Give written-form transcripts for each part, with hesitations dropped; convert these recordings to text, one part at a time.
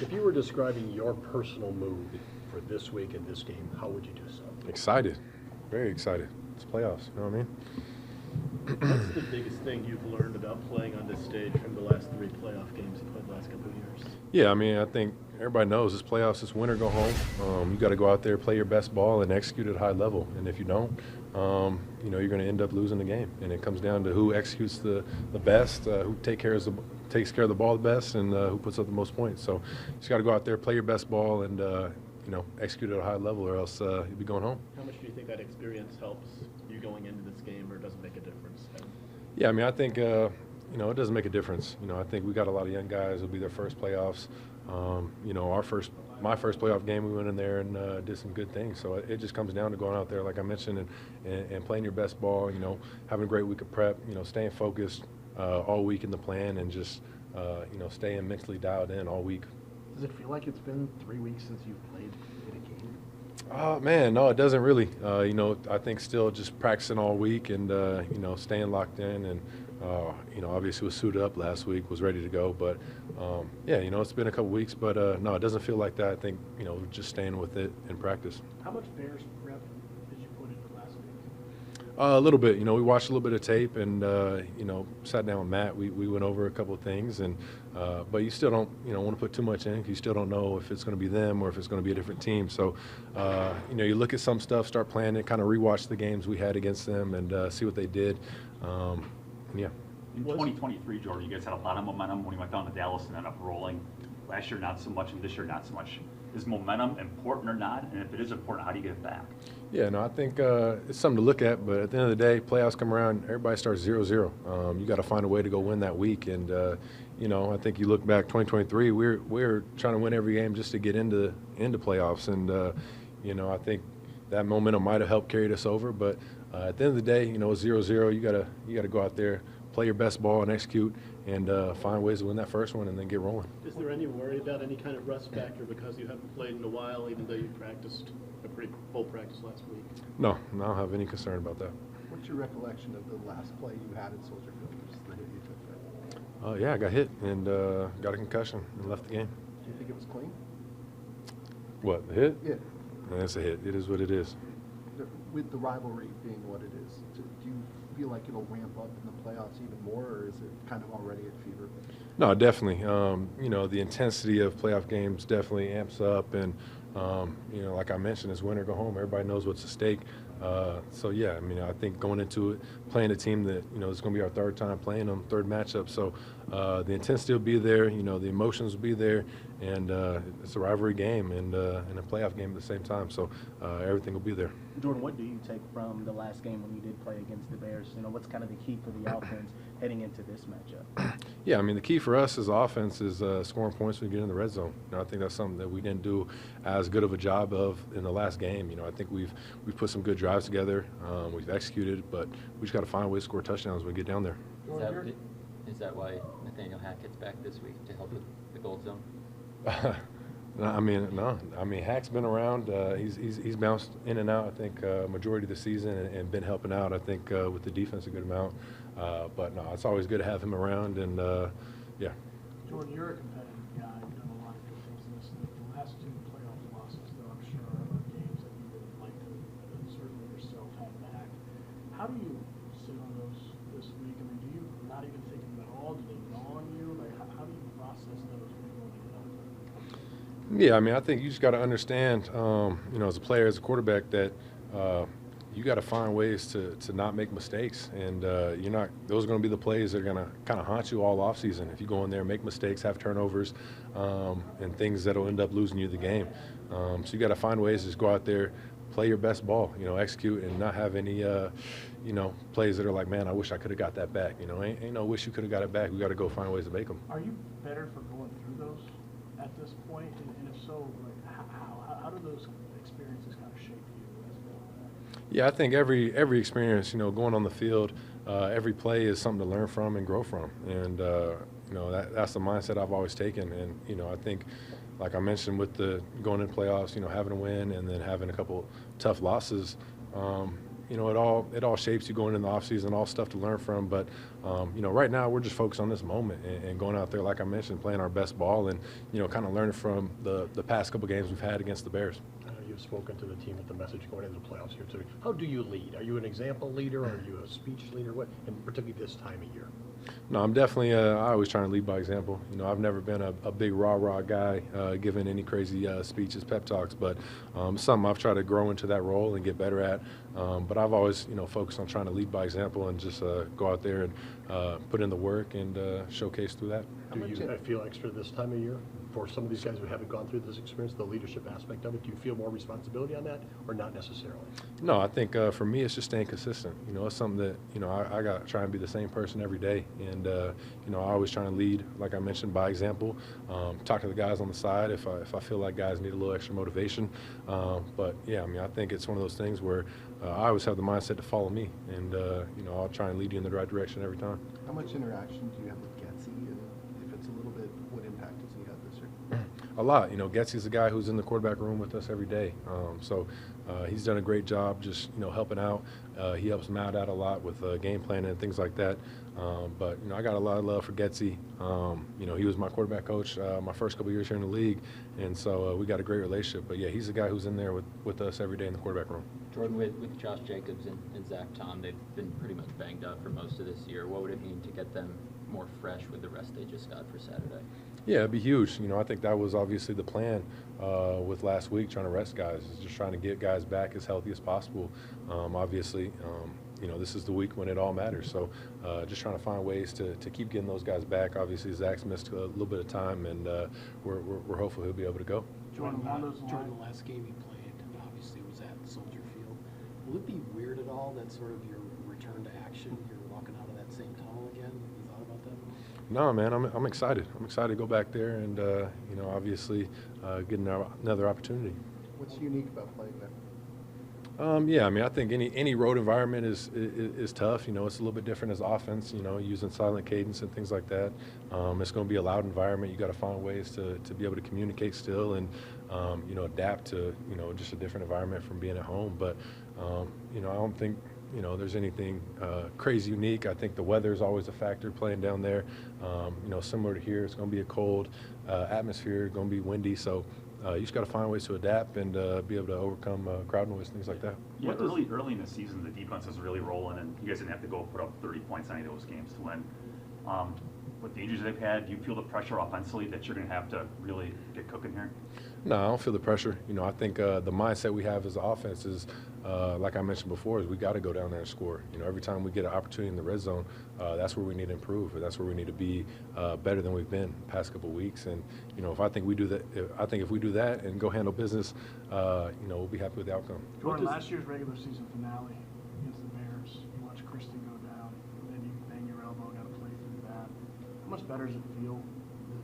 If you were describing your personal mood for this week and this game, how would you do so? Excited, very excited. It's playoffs, you know what I mean? What's the biggest thing you've learned about playing on this stage from the last 3 playoff games you played the last couple of years? Yeah, I mean, I think everybody knows this playoffs, this win or go home. You got to go out there, play your best ball, and execute at a high level. And if you don't, you're going to end up losing the game. And it comes down to who executes the best, who takes care of the ball the best, and who puts up the most points. So you just got to go out there, play your best ball, and execute at a high level, or else you'll be going home. How much do you think that experience helps you going into this game, or does it make a difference? Yeah, I mean, I think it doesn't make a difference. I think we got a lot of young guys. It'll be their first playoffs. My first playoff game, we went in there and did some good things. So it just comes down to going out there, like I mentioned, and playing your best ball. Having a great week of prep. Staying focused all week in the plan, and just staying mentally dialed in all week. Does it feel like it's been 3 weeks since you've played in a game? Oh, man, no, it doesn't really. I think still just practicing all week and, staying locked in. And, obviously was suited up last week, was ready to go. But, it's been a couple weeks. But, no, it doesn't feel like that. I think, just staying with it in practice. How much Bears prep did you put into last week? A little bit. We watched a little bit of tape and, sat down with Matt. We went over a couple of things. And but you still don't, want to put too much in because you still don't know if it's going to be them or if it's going to be a different team. So, you look at some stuff, start planning it, kind of rewatch the games we had against them and see what they did. Yeah. In 2023, Jordan, you guys had a lot of momentum when you went down to Dallas and ended up rolling. Last year, not so much, and this year, not so much. Is momentum important or not? And if it is important, how do you get it back? Yeah, no, I think it's something to look at. But at the end of the day, playoffs come around, everybody starts 0-0. You got to find a way to go win that week. And, I think you look back 2023, we're trying to win every game just to get into playoffs. And, I think that momentum might have helped carry us over. But at the end of the day, it's 0-0. You gotta go out there, play your best ball and execute, and find ways to win that first one and then get rolling. Is there any worry about any kind of rust factor because you haven't played in a while, even though you practiced a pretty full practice last week? No, I don't have any concern about that. What's your recollection of the last play you had at Soldier Field, just the hit you took there? Yeah, I got hit and got a concussion and left the game. Do you think it was clean? What, the hit? Yeah. That's a hit. It is what it is. With the rivalry being what it is, do you feel like it'll ramp up in the playoffs even more, or is it kind of already at fever pitch? No, definitely. The intensity of playoff games definitely amps up, and like I mentioned, it's win or go home. Everybody knows what's at stake. I think going into it, playing a team that it's going to be our third time playing them, third matchup. So the intensity will be there. The emotions will be there, and it's a rivalry game and a playoff game at the same time. So everything will be there. Jordan, what do you take from the last game when you did play against the Bears? What's kind of the key for the offense heading into this matchup? Yeah, I mean, the key for us as offense is scoring points when we get in the red zone. I think that's something that we didn't do as good of a job of in the last game. I think we've put some good drives together. We've executed, but we just got to find a way to score touchdowns when we get down there. Is that why Nathaniel Hackett's back this week to help with the gold zone? No. I mean, Hack's been around. He's bounced in and out, I think, majority of the season and been helping out, I think, with the defense a good amount. But no, it's always good to have him around, and yeah. Jordan, you're a competitive guy. You've done a lot of good things in this league. The last 2 playoff losses, though, I'm sure, are games that you would like to certainly yourself have back. How do you sit on those this week? I mean, do you not even think of them at all? Do they dawn on you? Like, how do you process those when you're going to get out there? Yeah, I mean, I think you just got to understand, as a player, as a quarterback, that you got to find ways to not make mistakes, and those are going to be the plays that are going to kind of haunt you all off season. If you go in there, make mistakes, have turnovers, and things that'll end up losing you the game. So you got to find ways to just go out there, play your best ball, execute, and not have any, plays that are like, man, I wish I could have got that back. Ain't no wish you could have got it back. We got to go find ways to make them. Are you better for going through those at this point? And if so, like, how do those experiences kind of shape you as well? Yeah, I think every experience, going on the field, every play is something to learn from and grow from. And, that's the mindset I've always taken. And, I think, like I mentioned, with the going in playoffs, having a win and then having a couple tough losses, you know, it all shapes you going into the offseason, all stuff to learn from. But you know, right now we're just focused on this moment and going out there, like I mentioned, playing our best ball and, you know, kind of learning from the past couple games we've had against the Bears. You've spoken to the team with the message going into the playoffs here today. How do you lead? Are you an example leader? Or are you a speech leader? What, and particularly this time of year? No, I'm definitely. I always try to lead by example. You know, I've never been a big rah guy, giving any crazy speeches, pep talks. But something I've tried to grow into that role and get better at. But I've always, you know, focused on trying to lead by example and just go out there and put in the work and showcase through that. Do you feel extra this time of year for some of these guys who haven't gone through this experience, the leadership aspect of it? Do you feel more responsibility on that, or not necessarily? No, I think for me it's just staying consistent. You know, it's something that, you know, I got to try and be the same person every day. And, you know, I always try to lead, like I mentioned, by example. Talk to the guys on the side if I feel like guys need a little extra motivation. But, yeah, I mean, I think it's one of those things where I always have the mindset to follow me. And, you know, I'll try and lead you in the right direction every time. How much interaction do you have with Getsy? And if it's a little bit, what impact does he have this year? A lot. You know, Getsy's the guy who's in the quarterback room with us every day. So he's done a great job just, you know, helping out. He helps Matt out a lot with game planning and things like that. But, you know, I got a lot of love for Getsy. You know, he was my quarterback coach my first couple years here in the league. And so we got a great relationship. But, yeah, he's the guy who's in there with us every day in the quarterback room. Jordan, with Josh Jacobs and Zach Tom, they've been pretty much banged up for most of this year. What would it mean to get them more fresh with the rest they just got for Saturday? Yeah, it'd be huge. You know, I think that was obviously the plan with last week, trying to rest guys, is just trying to get guys back as healthy as possible. Obviously, you know, this is the week when it all matters. So just trying to find ways to keep getting those guys back. Obviously, Zach's missed a little bit of time, and we're hopeful he'll be able to go. Jordan, Jordan, the last game he played, obviously, was at Soldier Field. Will it be weird at all that sort of your return to action, you're walking out of that same tunnel again? You thought about that? No, man, I'm excited. I'm excited to go back there and, you know, obviously get another opportunity. What's unique about playing there? Yeah, I mean, I think any road environment is tough. You know, it's a little bit different as offense, you know, using silent cadence and things like that. It's going to be a loud environment. You got to find ways to be able to communicate still and, you know, adapt to, you know, just a different environment from being at home. But, you know, I don't think, you know, there's anything crazy unique. I think the weather is always a factor playing down there. You know, similar to here, it's going to be a cold atmosphere, going to be windy. So you just got to find ways to adapt and be able to overcome crowd noise, things like that. Yeah, early in the season, the defense was really rolling, and you guys didn't have to go put up 30 points on any of those games to win. With the injuries they've had, do you feel the pressure offensively that you're going to have to really get cooking here? No, I don't feel the pressure. You know, I think the mindset we have as an offense is, like I mentioned before, is we got to go down there and score. You know, every time we get an opportunity in the red zone, that's where we need to improve. That's where we need to be better than we've been the past couple of weeks. And you know, if we do that and go handle business, you know, we'll be happy with the outcome. Jordan, last year's regular season finale against the Bears, you watched Kristen go down, and then you bang your elbow, got to play through that. How much better does it feel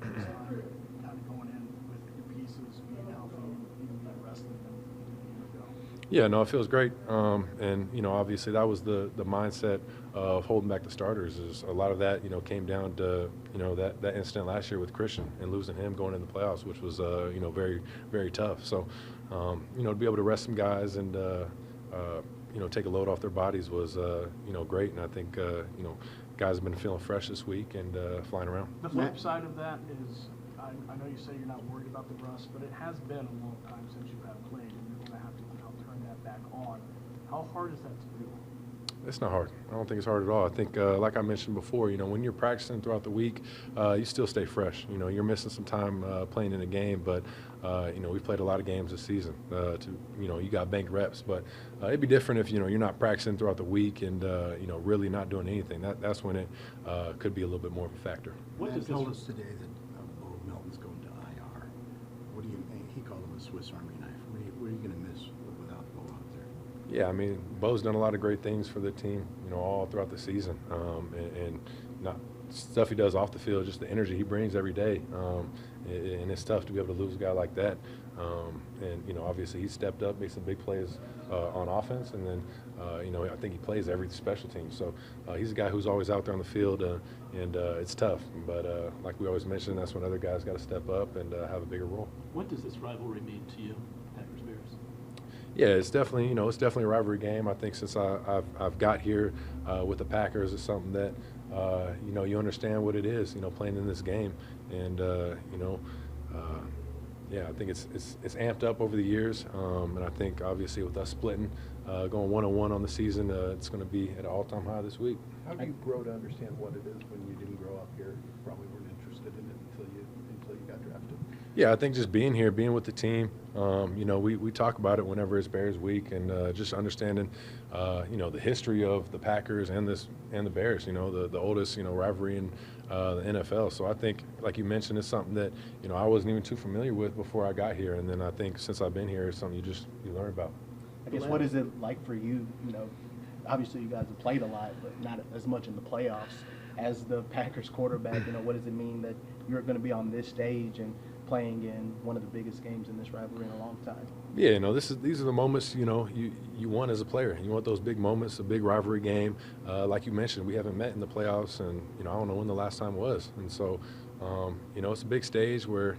this time, kind of going in with your pieces, being healthy, even being rested than a year ago? Yeah, no, it feels great. And, you know, obviously that was the mindset of holding back the starters. Is a lot of that, you know, came down to, you know, that incident last year with Christian and losing him going into the playoffs, which was, you know, very, very tough. So, you know, to be able to rest some guys and, you know, take a load off their bodies was, you know, great. And I think, you know, guys have been feeling fresh this week and flying around. The flip side of that is, I know you say you're not worried about the rust, but it has been a long time since you have played, and you're going to have to, you know, turn that back on. How hard is that to do? It's not hard. I don't think it's hard at all. I think, like I mentioned before, you know, when you're practicing throughout the week, you still stay fresh. You know, you're missing some time playing in a game, but, you know, we've played a lot of games this season. You know, you got banked reps, but it'd be different if, you know, you're not practicing throughout the week and, you know, really not doing anything. That's when it could be a little bit more of a factor. What Matt told us today that Bo Melton's going to IR. What do you mean? He called him a Swiss Army knife. What are you going to miss without Bo out there? Yeah, I mean, Bo's done a lot of great things for the team, you know, all throughout the season, and not stuff he does off the field, just the energy he brings every day, and it's tough to be able to lose a guy like that. And you know, obviously he stepped up, made some big plays on offense, and then you know, I think he plays every special team. So he's a guy who's always out there on the field, and it's tough. But like we always mention, that's when other guys got to step up and have a bigger role. What does this rivalry mean to you, Packers-Bears? Yeah, it's definitely a rivalry game. I think since I've got here with the Packers, it's something that you understand what it is, playing in this game, and yeah, I think it's amped up over the years, and I think obviously with us splitting, going 1-1 on the season, it's going to be at an all-time high this week. How do you grow to understand what it is when you didn't grow up here? You probably weren't interested in it until you got drafted. Yeah, I think just being here, being with the team, we talk about it whenever it's Bears week, and just understanding, the history of the Packers and the Bears, the oldest, rivalry in the NFL. So I think, like you mentioned, it's something that, I wasn't even too familiar with before I got here. And then I think since I've been here, it's something you learn about. I guess what is it like for you, obviously you guys have played a lot, but not as much in the playoffs. As the Packers quarterback, what does it mean that you're going to be on this stage and playing in one of the biggest games in this rivalry in a long time? Yeah, these are the moments, you want as a player. You want those big moments, a big rivalry game. Like you mentioned, we haven't met in the playoffs, and, I don't know when the last time was. And so, it's a big stage where,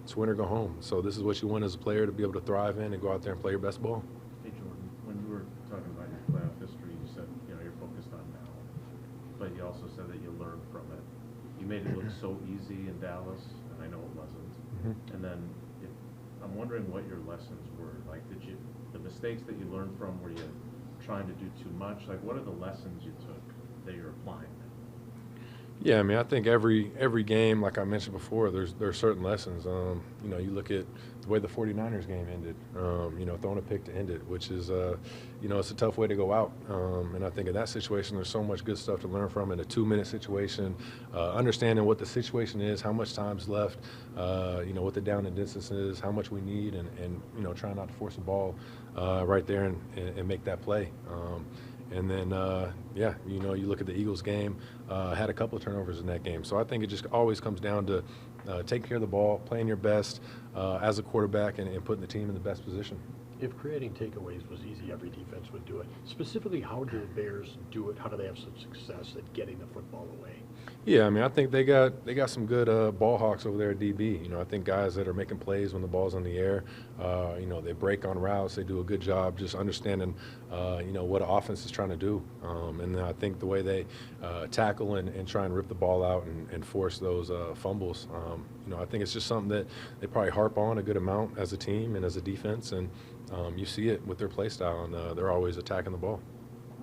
it's win or go home. So this is what you want as a player, to be able to thrive in and go out there and play your best ball. Hey, Jordan, when you were talking about your playoff history, you said, you're focused on now. But you also said that you learned from it. You made it look so easy in Dallas, and I know it wasn't. And then I'm wondering what your lessons were. Like, the mistakes that you learned from, were you trying to do too much? Like, what are the lessons you took that you're applying? Yeah, I think every game, like I mentioned before, there are certain lessons. You look at the way the 49ers game ended, throwing a pick to end it, which is, it's a tough way to go out. And I think in that situation, there's so much good stuff to learn from. In a 2-minute situation, understanding what the situation is, how much time's left, what the down and distance is, how much we need, and trying not to force the ball right there and make that play. And then, you look at the Eagles game, had a couple of turnovers in that game. So I think it just always comes down to taking care of the ball, playing your best as a quarterback, and putting the team in the best position. If creating takeaways was easy, every defense would do it. Specifically, how do the Bears do it? How do they have such success at getting the football away? Yeah, I think they got some good ball hawks over there at DB. I think guys that are making plays when the ball's in the air. They break on routes. They do a good job just understanding, what an offense is trying to do. And I think the way they tackle and try and rip the ball out and force those fumbles. I think it's just something that they probably harp on a good amount as a team and as a defense. And you see it with their play style, and they're always attacking the ball.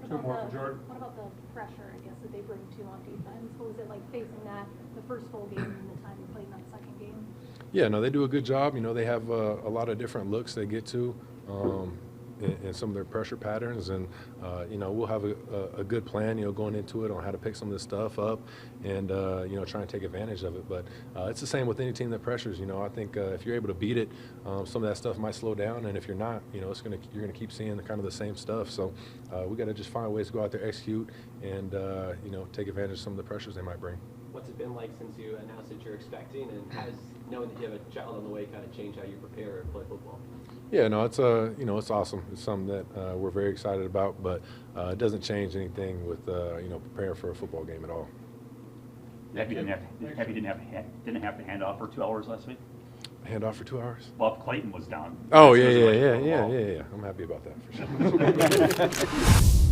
What about the pressure, I guess, that they bring to on defense? What was it like facing that the first full game and the time you played in that second game? Yeah, no, they do a good job. They have a lot of different looks they get to in some of their pressure patterns, and we'll have a good plan, going into it on how to pick some of this stuff up and try and take advantage of it. But it's the same with any team that pressures. I think if you're able to beat it, some of that stuff might slow down, and if you're not, you're gonna keep seeing the same stuff. So we got to just find ways to go out there, execute, and take advantage of some of the pressures they might bring. What's it been like since you announced that you're expecting, and how does knowing that you have a child on the way kind of change how you prepare and play football? Yeah, no, it's it's awesome. It's something that we're very excited about, but it doesn't change anything with preparing for a football game at all. Happy didn't have to hand off for 2 hours last week. Hand off for 2 hours? Well, Clayton was down. Oh yeah. I'm happy about that for sure.